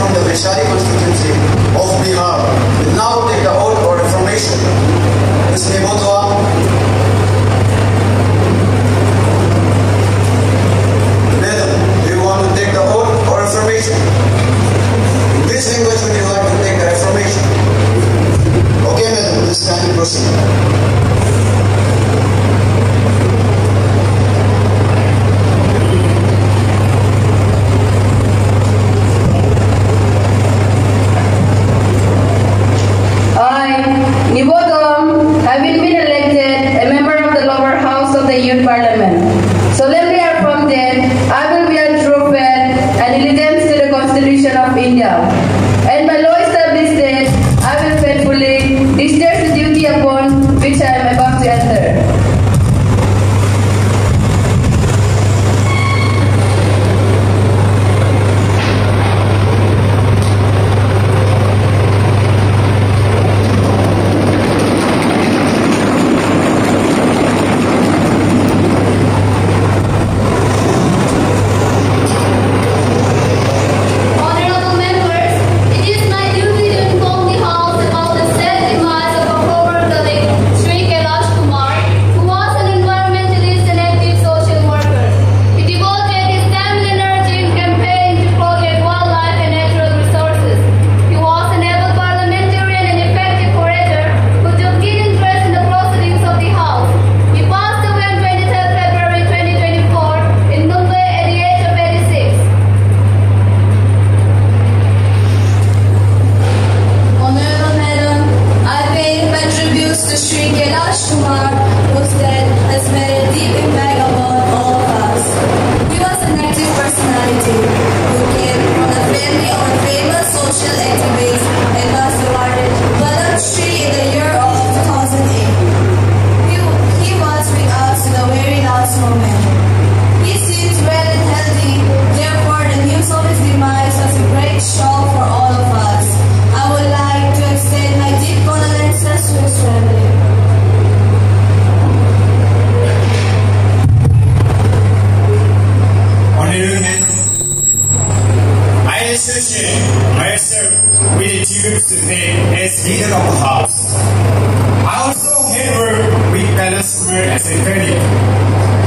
from the Vaishali constituency of Bihar will now take the oath or affirmation. Ms. Nibodwa. Madam, do you want to take the oath or affirmation? In which language would you like to take the affirmation? Okay, madam, please kindly proceed. Having been elected a member of the lower house of the Youth Parliament, solemnly affirm that I will bear true faith and allegiance to the Constitution of India, and by law established that I will faithfully discharge the duty upon which I am about to enter.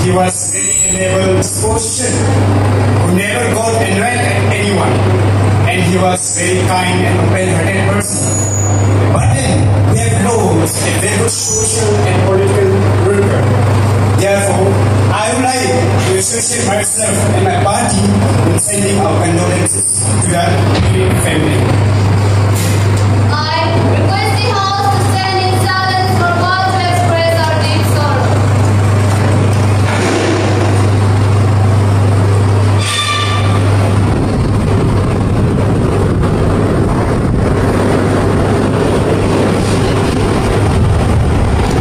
He was very able sportsman who never got annoyed at anyone, and he was very kind and open-hearted person. But then we have lost a very good social and political worker. Therefore, I would like to associate myself and my party in sending our condolences to the family. I request the House to stand in silence for God to express our deep sorrow.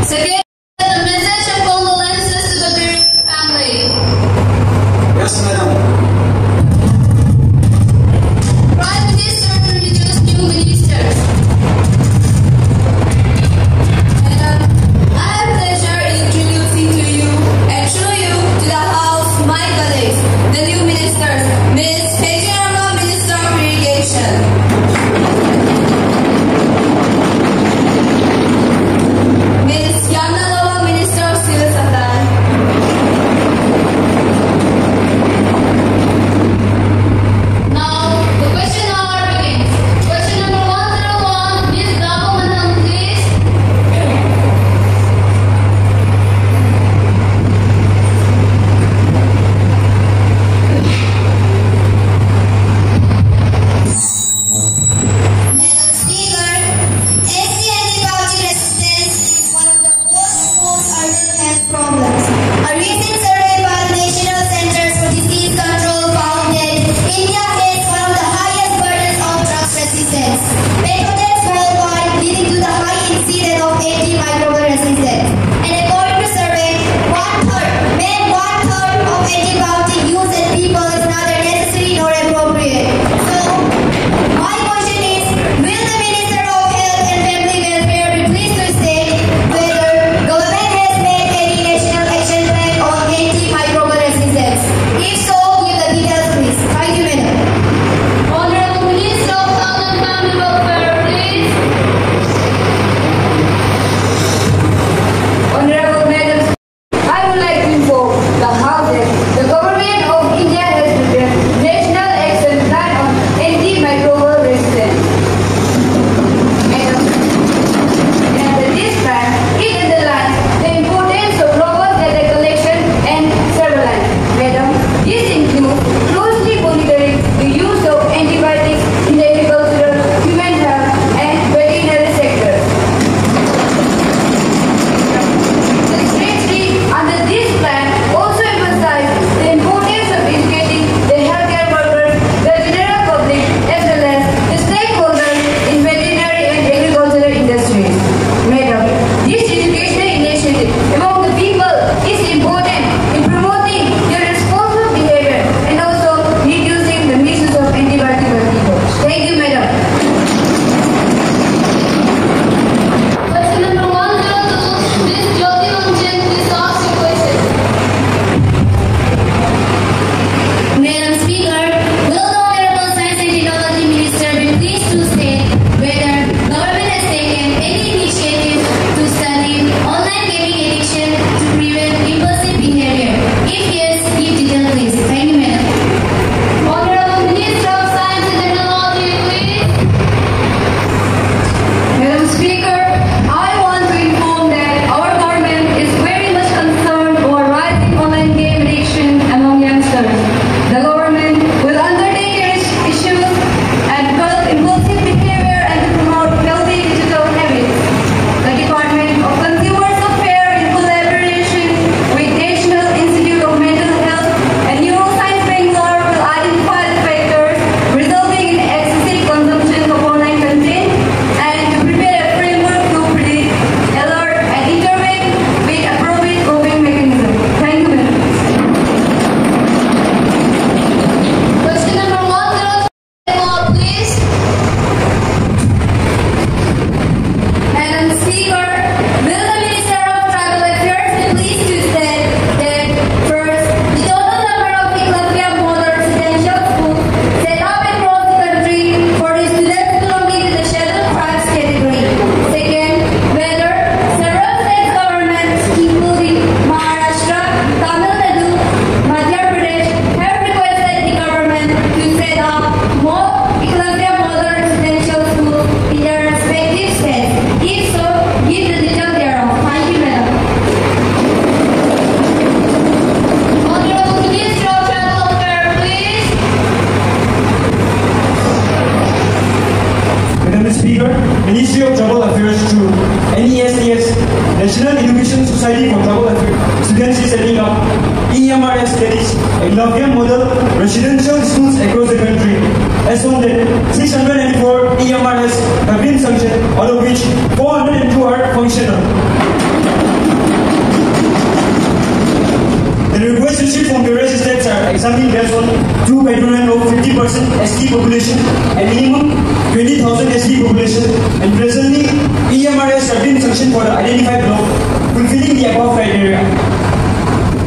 Second, the message of condolences to the bereaved family. Yes, madam. Prime Minister to introduce new ministers. Madam, I have pleasure in introducing to you and through you to the House my colleagues, the new ministers, Ms. Pejirama, Minister of Irrigation. Ms. Yamnalova, Minister of Civil Supply. Now, the question hour begins. Question number 101, Ms. Dabo Manam, please. Madam Speaker, Ministry of Tribal Affairs through NESTS, National Education Society for Tribal Students is setting up EMRS, that is Eklavya Model residential schools across the country. As on that, 604 EMRS have been sanctioned, out of which 402 are functional. The request received from various states are examining based on 2 criteria of 50% ST population and minimum 20,000 ST population, and presently EMRS have been sanctioned for the identified block fulfilling the above criteria.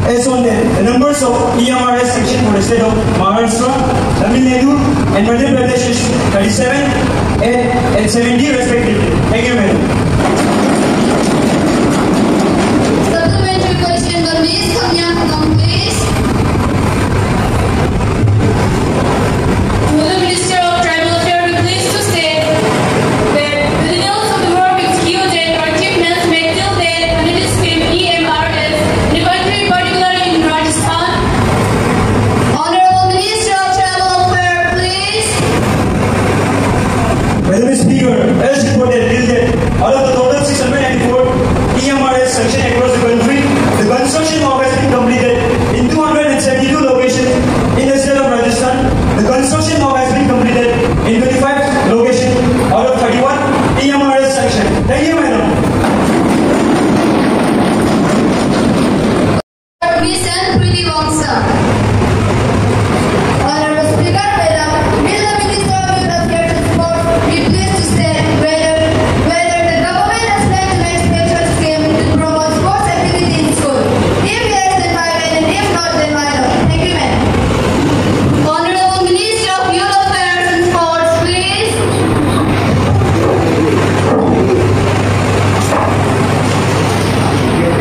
As on that, the numbers of EMRS sanctioned for the state of Maharashtra, Tamil Nadu and Madhya Pradesh is 37 and 70 respectively. Thank you, madam. Supplementary question by Ms. Kamyakam, please. Will the Minister of Tribal Affairs be pleased to state that the details of the work executed or achievements made till date under the scheme EMRS in the country, particularly in Rajasthan? Honorable Minister of Tribal Affairs, please. Madam Speaker, as reported till date, out of the total 694 EMRS sanctioned across the country, the construction work has been completed in 272 locations in the state of Rajasthan. The construction work has been completed in 25 locations out of 31 EMRS sanctioned. Thank you, madam. Ms. Anpriti Wangsa. Honorable Speaker, Madam, will the Minister of Youth Affairs and Sports be pleased to state whether the government has planned to make special scheme to promote sports activity in school? If yes, then why, and if not, then why not? Thank you, ma'am. Honorable Minister of Youth Affairs and Sports, please.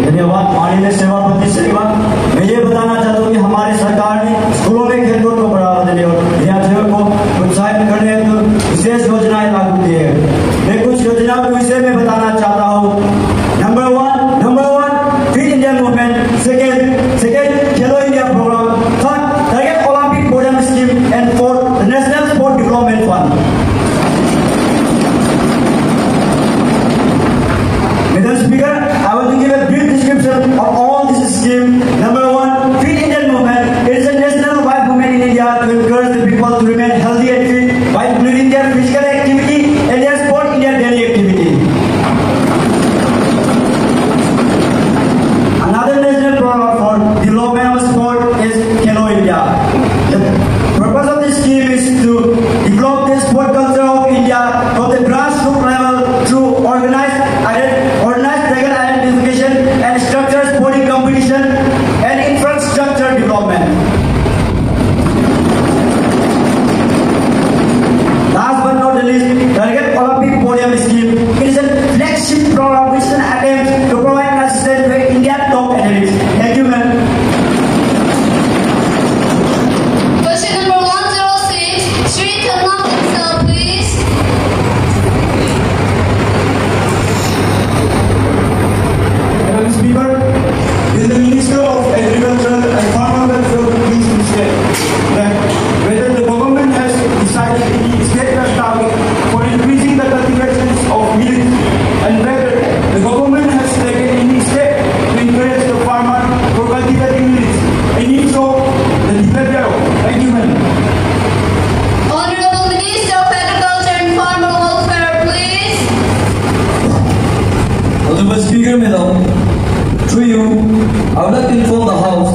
धन्यवाद माननीय सभापति श्रीमान। मैं ये बताना चाहता हूँ कि हमारी सरकार ने स्कूलों में खेलकूद को बढ़ावा देने और विद्यार्थियों को प्रोत्साहित करने हेतु विशेष योजनाएं लागू की है। मैं कुछ योजनाओं के विषय में बताना चाहता हूँ। Number one fit India movement, second Khelo India programme, third target Olympic podium scheme and fourth national sport development fund. Madam Speaker, I want to give a brief description of all this scheme. Number one, Fit Indian Movement. It is a national-wide movement in India to encourage the people to remain healthy and fit by including their physical activity and their sport in their daily activity. Another national program for development of sport is Khelo India. The purpose of this scheme is to develop the sport culture of India from the grassroots level through organized legal identification and structured sporting competition and infrastructure development. Last but not the least, Target Olympic Podium Scheme. It is a flagship program which is an attempt to provide assistance to Indian top athletes. Thank you, ma'am. Question number 106, Shri Thannakan sir, please. Madam Speaker, will the Minister of Agriculture and Farmer Welfare be pleased to state that whether the government has decided any state target for increasing the cultivation of millet, and whether the government has taken any step to encourage the farmer for cultivating millet, and if so, the detail thereof. Thank you, madam. Honorable Minister of Agriculture and Farmer Welfare, please. Honorable Speaker, madam, through you, I would like to inform the House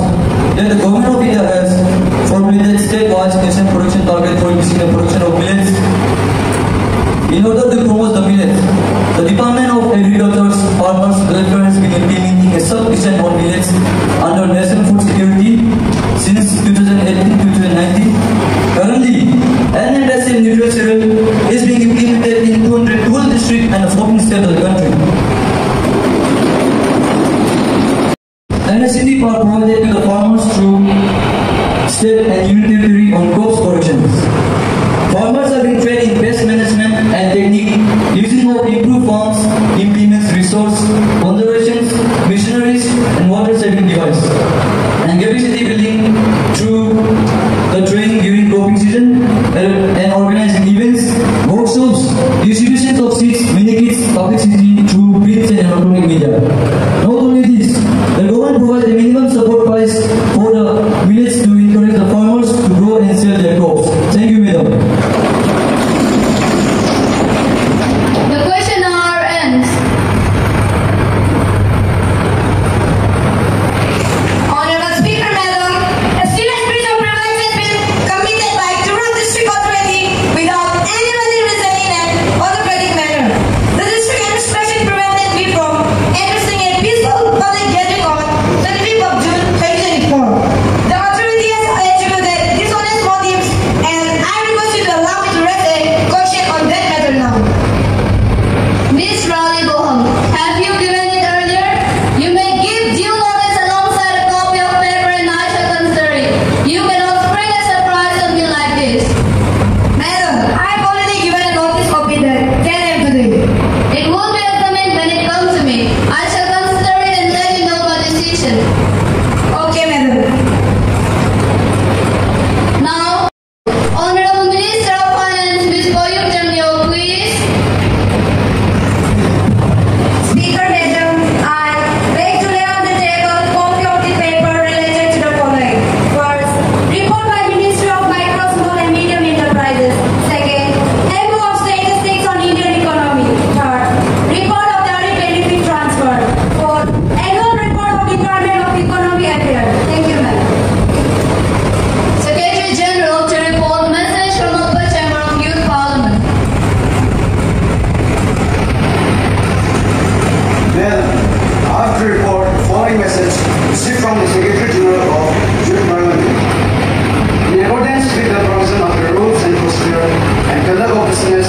that the Government of India has formulated state-wide nation production target for increasing the production of millets. In order to promote the millets, the Department of Agriculture's Farmers Welfare has been implementing a sub-mission on millets under National Food Security since 2018-2019. Currently, an industrial nutrient cereal is being implemented in 212 districts and 14 states of the country. NSCD are provided to the farmers through state and union territory on crops corrections. distribution of seats, mini-kits, publicity through print and electronic media. Not only this, the government provides a minimum support price for the millets to encourage the farmers to grow and sell their crops. Thank you, Madam. The question hour ends. Honorable Speaker, Madam, a serious breach of privilege has been committed by Durham District Authority without anybody resigning in an autocratic manner. The district administration prevented me from addressing a peaceful public gathering on 25th of June 2024. The authority has attributed dishonest motives, and I request you to allow me to raise a question on that matter now. Miss Raleigh Boham, have you given it earlier? You may give due notice alongside a copy of paper and I shall consider it. You cannot spring a surprise on me like this. Madam, I have already given a notice of it at 10 a.m. today. It will be examined when it comes to me. I shall consider it and let you know my decision. Okay, Madam. Now, Honorable Minister of Finance, Ms. Boyum Jamil, please. Speaker, Madam, I beg to lay on the table a copy of the paper related to the following. First, report by Ministry of Micro, Small and Medium Enterprises. Second, handbook of statistics on Indian economy. Third, report of direct benefit transfer. Fourth, annual report of Department of Economy Affairs. Thank you, Madam. Secretary General to report message from Upper Chamber of Youth Parliament. Madam, I have to report the following message received from the Secretary General of Youth Parliament. In accordance with the provision of the rules and procedure and conduct of business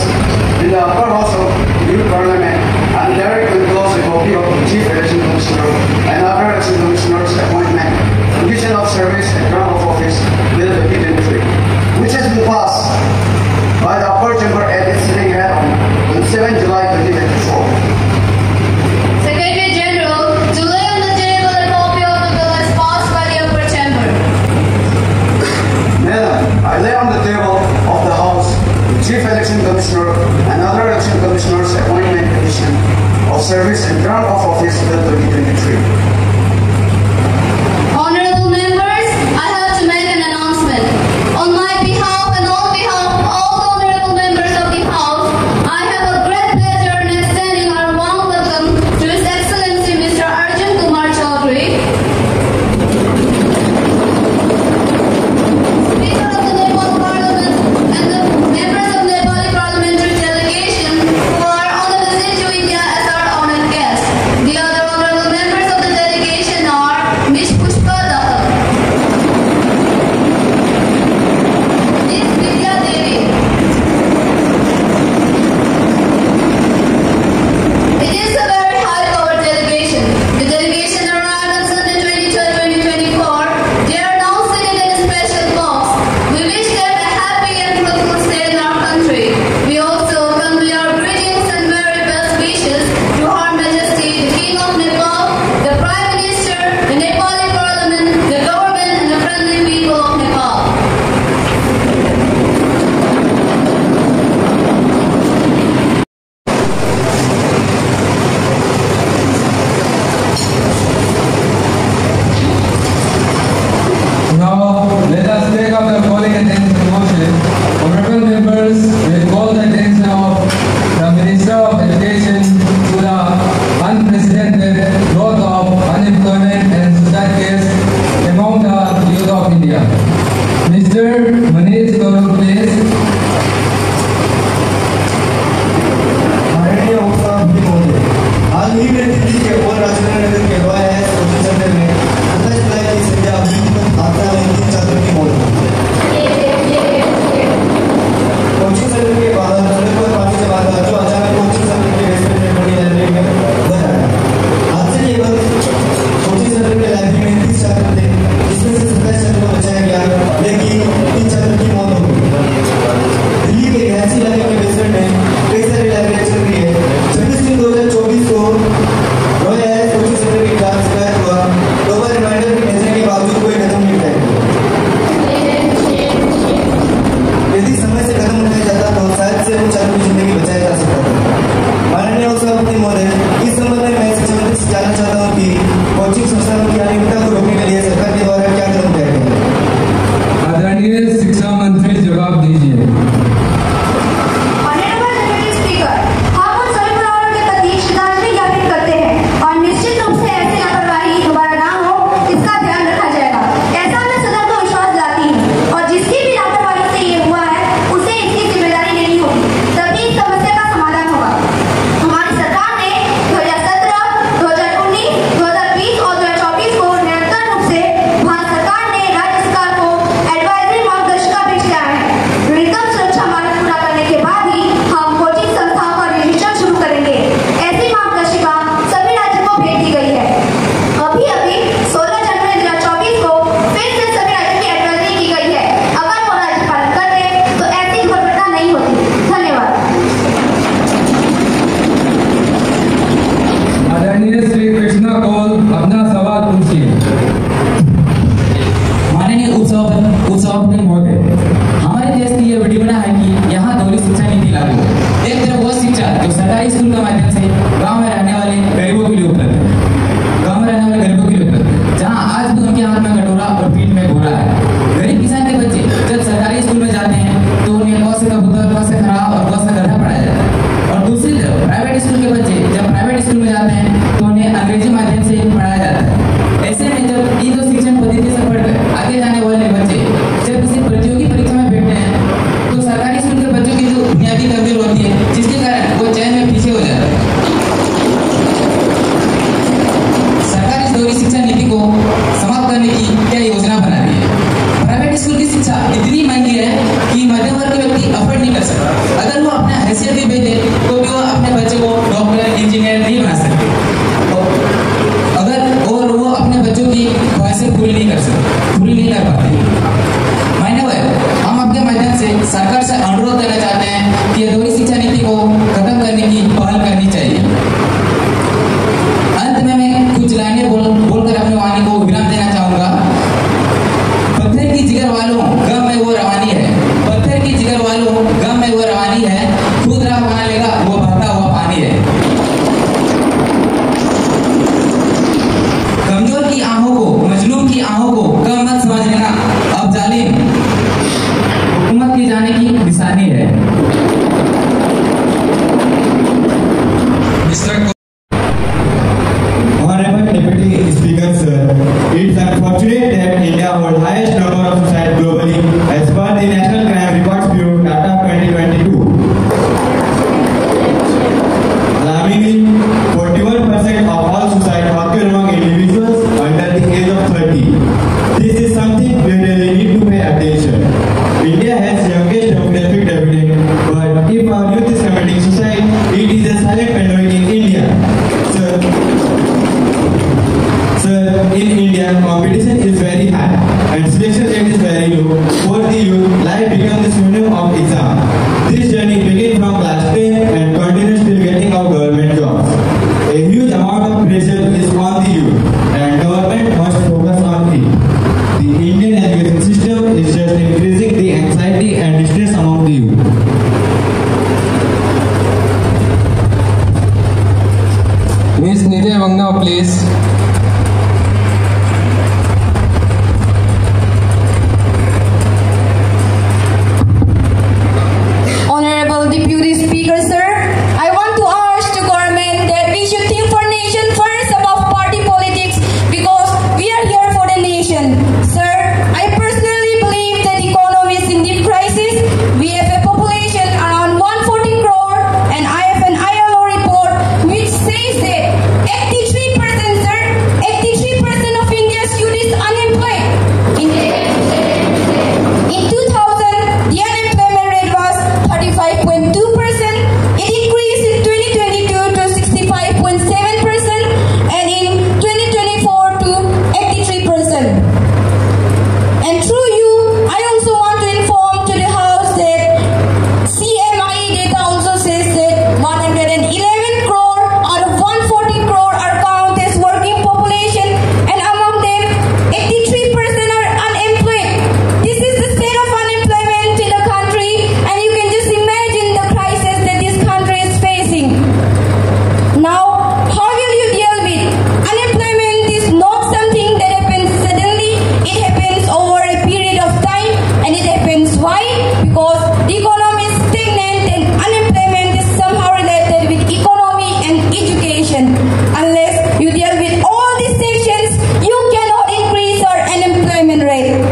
in the upper house of Youth Parliament, I direct to enclose a copy of the Chief Election Commissioner and other election commissioners' appointment, condition of service and term of office Bill 2023, which has been passed by the upper chamber at its sitting held on 7 July 2024. Secretary General to lay on the table a copy of the bill as passed by the Upper Chamber. Madam, I lay on the table of the House the Chief Election Commissioner and other election commissioners' appointment condition of service and term of office Bill 2023. Honorable members, I have to make an announcement. On my behalf and on behalf of all the honorable members of the House, I have a great pleasure in extending our warm welcome to His Excellency Mr. Arjun Kumar Chaudhary, Speaker of the Nepal Parliament and the members of Nepali parliamentary delegation who are on a visit to India as our honored guests. The other honorable members of the delegation जो सरकारी school के माध्यम से गांव में रहने वाले गरीबों के लिए उपलब्ध है। गांव में रहने वाले गरीबों के लिए उपलब्ध है, जहां आज भी उनके हाथ में कटोरा और पीठ में घोड़ा है। गरीब किसान के बच्चे जब सरकारी स्कूल में जाते हैं तो उन्हें क से कबूतर, क से खराब और क से गधा पढ़ाया जाता है। और दूसरी तरफ प्राइवेट स्कूल के बच्चे जब प्राइवेट स्कूल में जाते हैं तो उन्हें अंग्रेजी माध्यम से पढ़ाया जाता है। ऐसे में जब इन दो शिक्षण पद्धति से पढ़कर आगे जाने वाले बच्चे जब किसी प्रतियोगी परीक्षा में बैठते हैं तो सरकारी स्कूल के बच्चों की जो बुनियादी कमजोर होती है, जिसके कारण वो चयन में पीछे हो जाता है। सरकार इस दोहरी शिक्षा नीति को समाप्त करने की क्या योजना बना रही है? प्राइवेट स्कूल की शिक्षा इतनी महंगी है कि मध्यम वर्ग के व्यक्ति अफोर्ड नहीं कर सकता। अगर वो अपना हैसियत भी बेच दे तो भी वो अपने बच्चे को डॉक्टर, इंजीनियर नहीं बना सकते। और वो अपने बच्चों की ख्वाहिशें पूरी नहीं कर पाते। मान्यवर, हम अपने माध्यम से सरकार से अनुरोध करना चाहते हैं कि दोहरी शिक्षा नीति को खत्म करने की पहल करनी चाहिए। अंत में मैं कुछ लाइनें बोलकर अपने वाणी को विराम देना चाहूंगा। पत्थर की जिगर वालों गम में वो रवानी है, पत्थर की जिगर वालों गम में वो रवानी है, खुद राह बना लेगा वो बहता हुआ पानी है। कमजोर की आंखों को, मजलूम की आंखों को कम मत समझ लेना, अब जालिम हुकूमत की जाने की निशानी है। Honorable Deputy Speaker, sir, it's unfortunate that India holds highest number of suicides globally as per the National Crime Records Bureau data 2022. Alarmingly, 41% of all suicides occur among individuals under the age of 30. This is something we really need to pay attention. India has youngest demographic dividend, but if our youth is committing suicide, it is a silent pandemic in India. Sir, in India, competition is very high and selection rate is very low. For the youth, life becomes the synonym of exam. This journey begins from class 10 and continues till getting our government jobs. A huge amount of pressure is on the youth and government must focus on it. The Indian education system is just increasing the anxiety and stress among the youth. Miss Nidhi Wangna, please. Honorable Deputy Speaker, sir, I want to urge the government that we should think for nation first above party politics because we are here for the nation. Sir, I personally believe that the economy is in deep crisis. We have a population around 140 crore and I have an ILO report which says that 83%, sir, 83% of India's youth is unemployed. In 2000, the unemployment rate was 35.2%. It increased in 2022 to 65.7% and in 2024 to 83%. And through you, I also want to inform to the House that CMI data also says that 111 crore out of 140 crore are counted as working population and among them 83% are unemployed. This is the state of unemployment in the country and you can just imagine the crisis that this country is facing. Now, how will you deal with unemployment? Is not something that happens suddenly. It happens over a period of time and it happens why? Because the economy is stagnant and unemployment is somehow related with economy and education. Unless you deal with all these sections, you cannot increase our unemployment rate.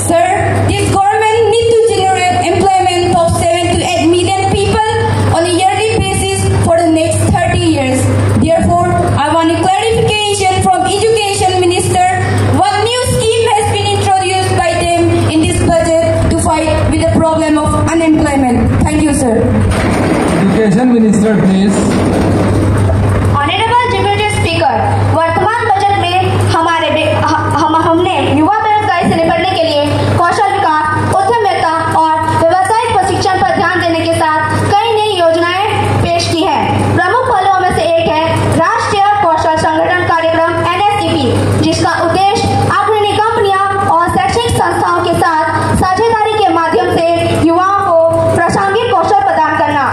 Sir, this government needs to generate employment of 7 to 8 million people on a yearly basis for the next 30 years. Therefore, I want a clarification from Education Minister what new scheme has been introduced by them in this budget to fight with the problem of unemployment. Thank you, sir. Education Minister, please. Honourable deputy speaker, वर्तमान budget में हमने युवा बेरोजगारी से निपटने के लिए कौशल विकास, उद्यमिता और व्यावसायिक प्रशिक्षण पर ध्यान देने के साथ कई नई योजनाएं पेश की हैं। प्रमुख पहलों में से एक है राष्ट्रीय कौशल संगठन कार्यक्रम NSEP, जिसका उद्देश्य अग्रणी कंपनियां और शैक्षणिक संस्थाओं के साथ साझेदारी के माध्यम से युवाओं को प्रासंगिक कौशल प्रदान करना।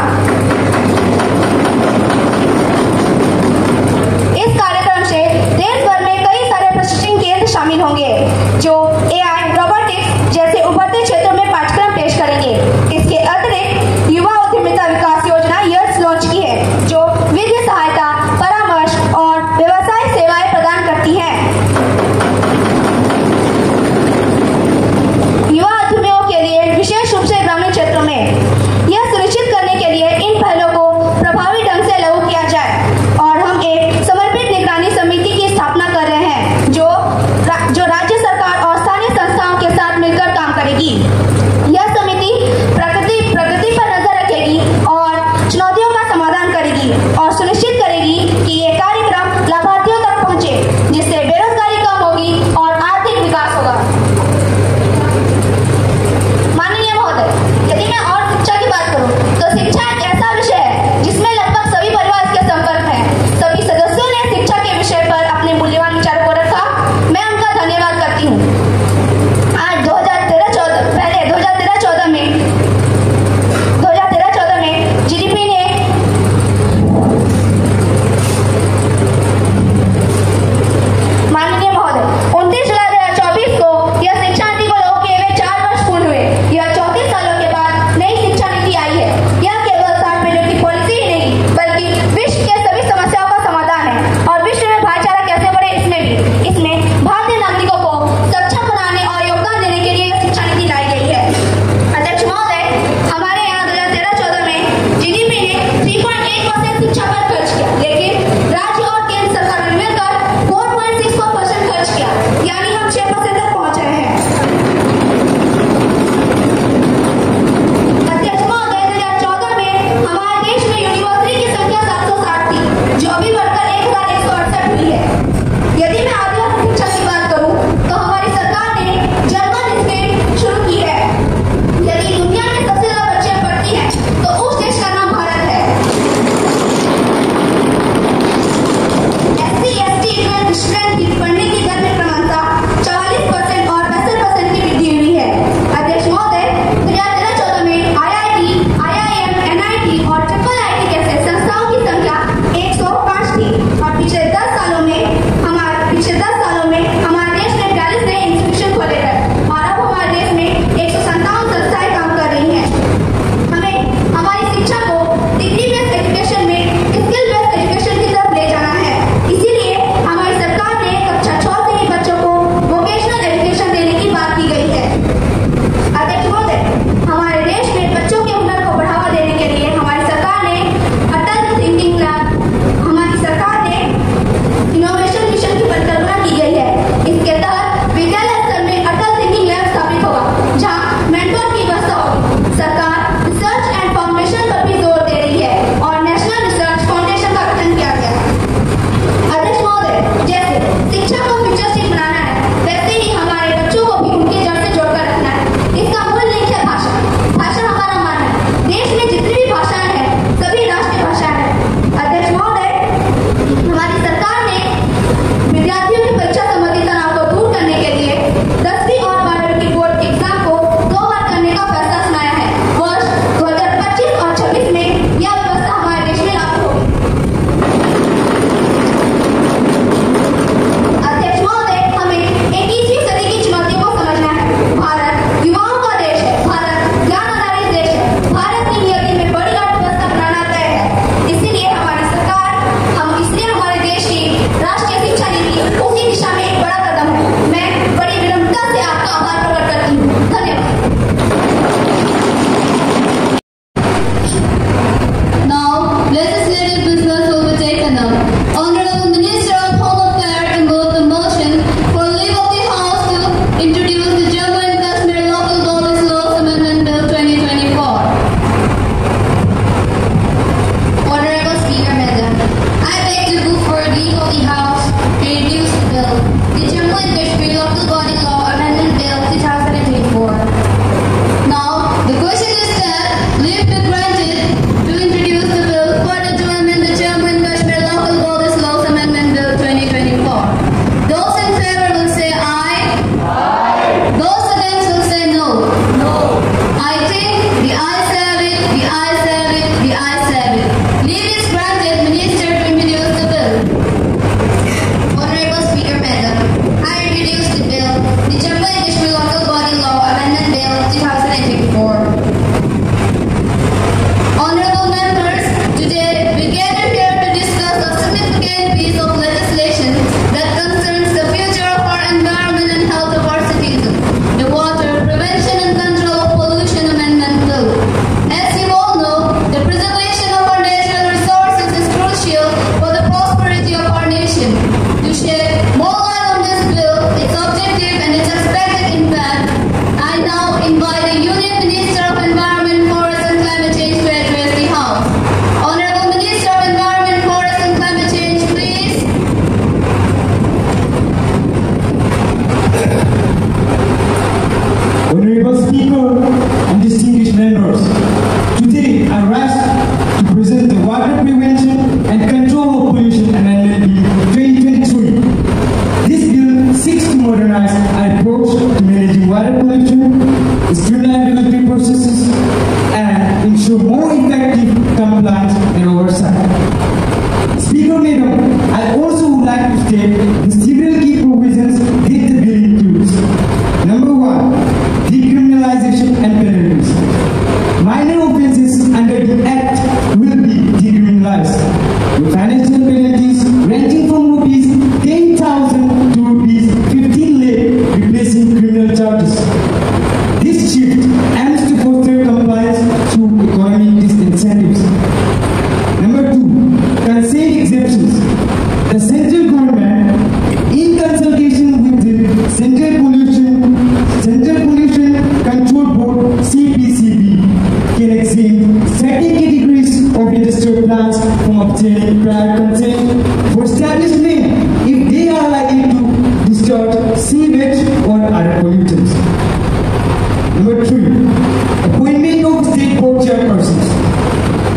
are rushed to present the Water Prevention and Control of Pollution Amendment Bill 2023. This bill seeks to modernize our approach to managing water pollution, streamline regulatory processes, and ensure more effective compliance and oversight. Speaker Madam, I also would like to state the several key provisions that the bill includes. Number 1, decriminalization and penalties. Minor offences under the Act will be decriminalized, with financial penalties ranging from rupees 10,000 to rupees 15 lakh, replacing criminal charges. This shift aims to foster compliance through economic disincentives. Number 2, consent exemptions. The central government, in consultation with the Central Pollution Control Board (CPCB), can exempt certain categories of industrial plants from obtaining prior consent for establishment if they are likely to discharge sewage or other pollutants. Number 3, appointment of state board chairpersons.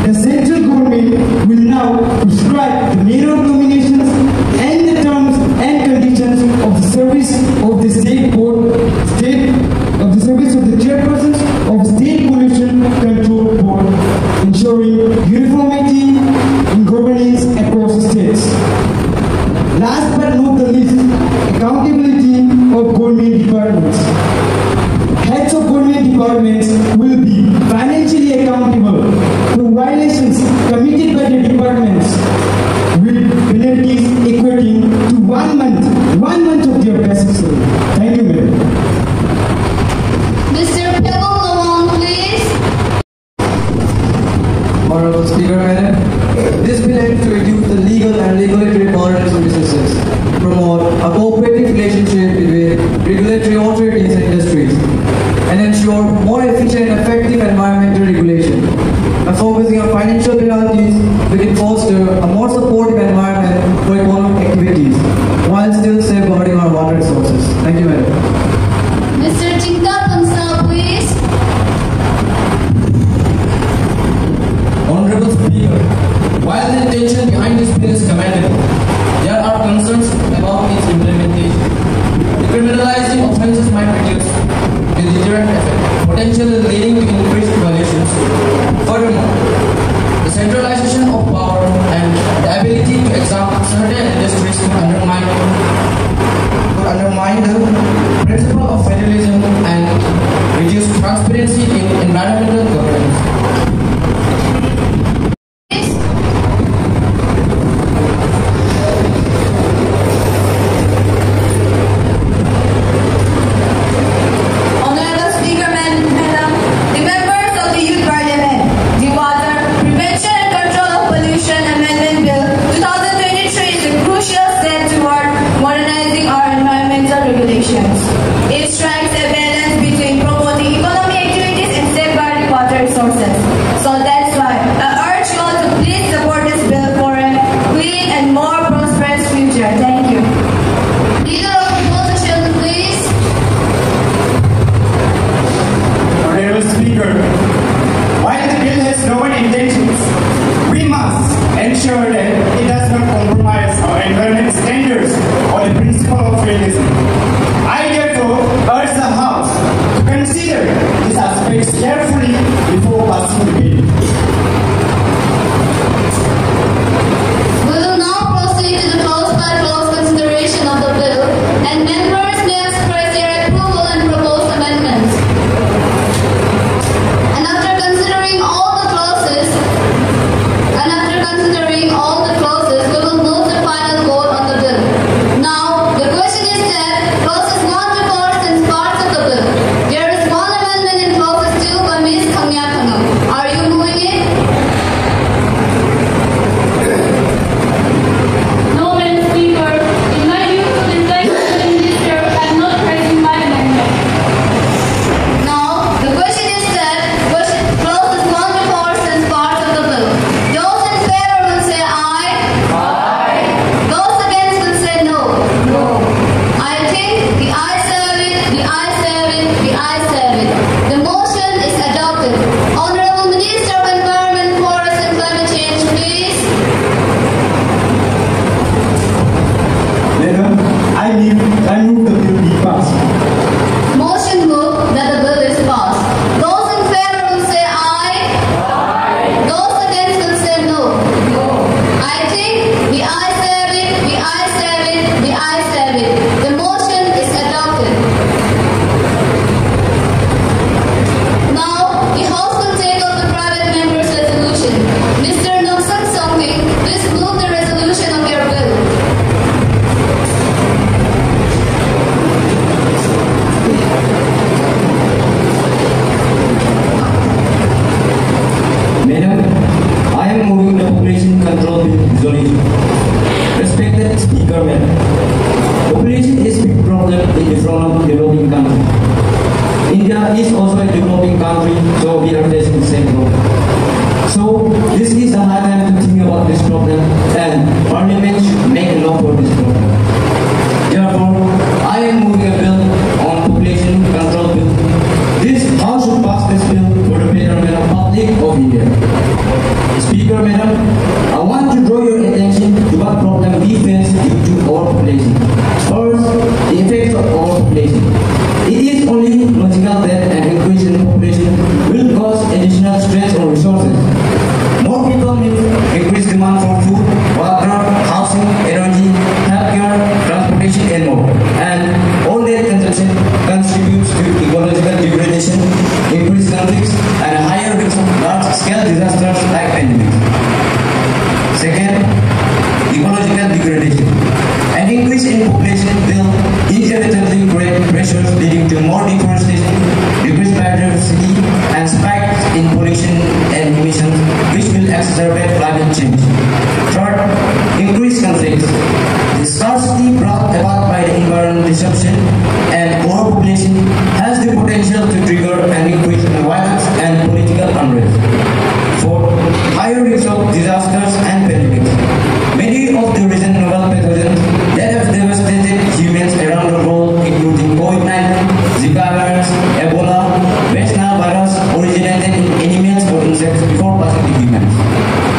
The central government will now prescribe the manner of nominations and the terms and conditions of the service of the state board, of the service of the chairpersons of State Pollution Control Board, ensuring uniformity in governance across the states. Last but not the least, accountability of government departments. Heads of government departments will be financially accountable for violations committed by the departments, with penalties equating to 1 month of their basic salary. Thank you, Madam. Mr. Pebble Lawang, please. Honorable Speaker, Madam, this bill aims to reduce the legal and regulatory burdens of businesses, promote a cooperative relationship between regulatory authorities and industries, and ensure more efficient and effective environmental regulation. By focusing on financial penalties, we can foster a more supportive environment for economic activities, while still safeguarding our water resources. Thank you, Madam. Mr. Chinta Pansal, please. Honorable Speaker, while the intention behind this bill is commendable, there are concerns about its implementation. Decriminalizing offences might reduce the deterrent effect, potentially leading to increased violations. Furthermore, the centralization of power and the ability to exempt certain industries could undermine the principle of federalism and reduce transparency in environmental governance. It strikes a balance between promoting economic activities and safeguarding water resources. So that's why I urge you all to please support this bill for a clean and more prosperous future. Thank you. Leader of the opposition, please. Honorable Speaker, while the bill has noble intentions, will exacerbate climate change. Third, increased conflicts. The scarcity brought about by the environmental disruption and overpopulation has the potential to trigger an increase in violence and political unrest. Fourth, higher risk of disasters and pandemics. Many of the recent novel pathogens that have devastated humans around the world, including COVID-19, Zika virus, Ebola, West Nile virus, originated in animals or insects before passing to humans.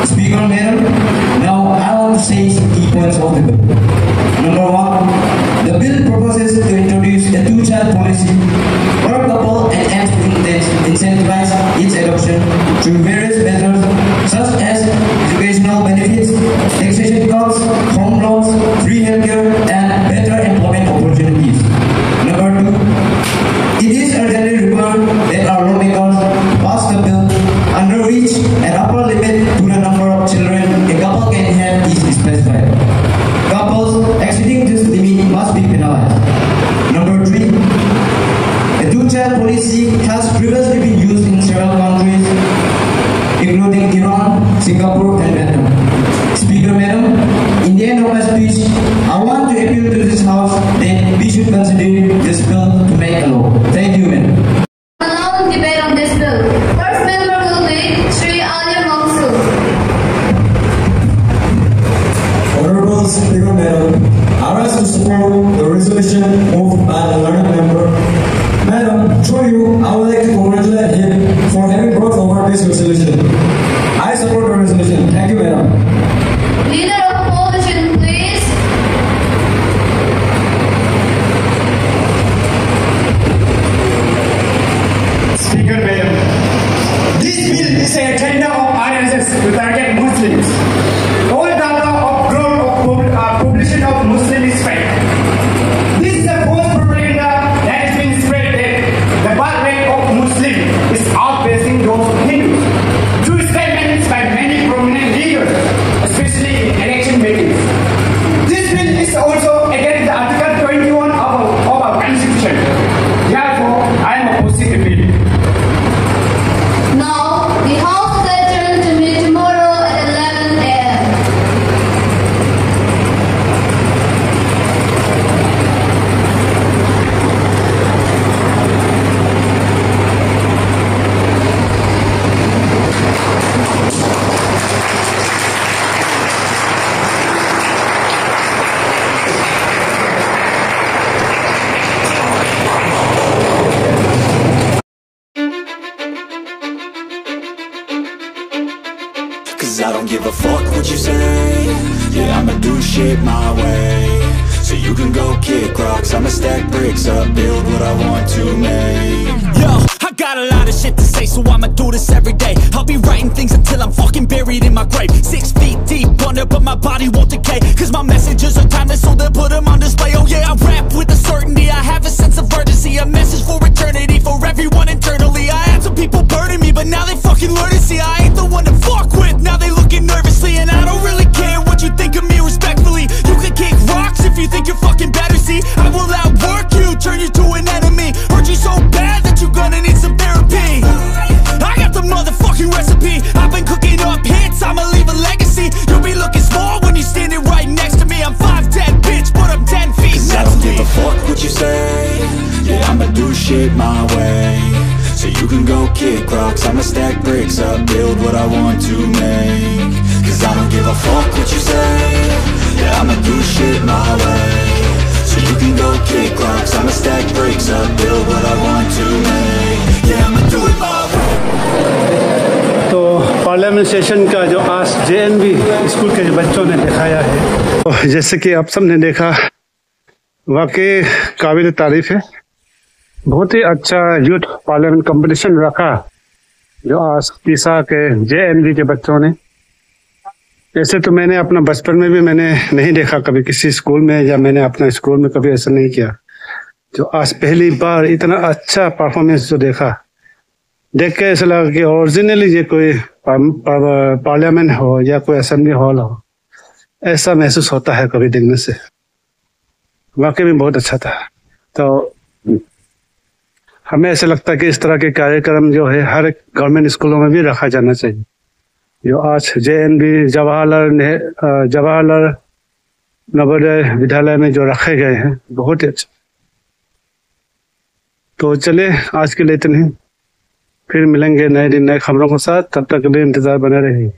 Speaker Madam, now I want to say some key points of the bill. Number one, the bill proposes to introduce a two-child policy for a couple and aims to incentivize its adoption through various measures such as educational benefits, taxation cuts, home loans, free healthcare, and better employment opportunities. Number two, it is urgently required that our lawmakers pass the bill under which an upper limit to the number of children a couple can have is specified. Couples exceeding this limit must be penalized. Number three, a two-child policy has previously been used in several countries, including Iran, Singapore, and Vietnam. Speaker Madam, in the end of my speech, I want to appeal to this House that we should consider this bill to make a law. Thank you, Madam. Now debate on this bill. First member will be Shri Alia Mansur. Honorable Speaker Madam, I rise to support the resolution moved by the learned member. Madam, through you, I would like to congratulate him for having brought forward this resolution. I support the resolution. Thank you, Madam. Leader of opposition, please. Speaker Madam, this bill is an agenda of RSS to target Muslims. All data of growth of population of Muslims is fake. This is a false propaganda that has been spread that the birth rate of Muslims is outpacing those of Hindus. Through statements by many prominent leaders, especially in election meetings. This bill is also against the Article 21 of our Constitution. Therefore, I am opposing the bill. Now, the House is adjourned to meet tomorrow at 11 a.m. Cause I don't give a fuck what you say. Yeah, I'ma do shit my way. So you can go kick rocks, I'ma stack bricks up, build what I want to make. Yo, I got a lot of shit to say, so I'ma do this every day. I'll be writing things until I'm fucking buried in my grave. 6 feet deep under, but my body won't decay. Cause my messages are timeless, so they'll put them on display. Oh yeah, I rap with a certainty, I have a sense of urgency. A message for eternity, for everyone internally. I had some people burning me, but now they fucking learn to see I ain't the one to fuck with. Now they looking nervously, and I don't really care what you think of me respectfully. You can kick rocks if you think you're fucking better, see. I will outwork you, turn you to an enemy. Hurt you so bad that you're gonna need some therapy. I got the motherfucking recipe. I've been cooking up hits, I'ma leave a legacy. You'll be looking small when you're standing right next to me. I'm 5'10", bitch, but I'm 10 feet. Cause I don't give a fuck what you say. Yeah, I'ma do shit my way. So you can go kick rocks, I'ma stack bricks up, build what I want to make. Cause I don't give a fuck what you say. Yeah, I'ma do shit my way. So you can go kick rocks, I'ma stack bricks up, build what I want to make. Yeah, I'ma do it my way. तो parliament session का जो आज JNV school के बच्चों ने दिखाया है, तो जैसे कि आप सबने देखा, वाकई काबिल तारीफ है। बहुत ही अच्छा यूथ पार्लियामेंट कंपटीशन रखा जो आज तीसा के JNV के बच्चों ने। ऐसे तो मैंने अपना बचपन में भी मैंने नहीं देखा कभी किसी स्कूल में, या मैंने अपना स्कूल में कभी ऐसा नहीं किया। जो आज पहली बार इतना अच्छा परफॉर्मेंस जो देखा, देख के ऐसा लगा कि ओरिजिनली ये कोई पार्लियामेंट हो या कोई असेंबली हॉल हो, ऐसा महसूस होता है कभी देखने से। वाकई में बहुत अच्छा था। तो हमें ऐसा लगता है कि इस तरह के कार्यक्रम जो है हर गवर्नमेंट स्कूलों में भी रखा जाना चाहिए। जो आज JNV जवाहरलाल नवोदय विद्यालय में जो रखे गए हैं, बहुत ही अच्छा। तो चलिए आज के लिए इतने ही, फिर मिलेंगे नए दिन नए खबरों के साथ। तब तक के लिए इंतजार बने रहिए।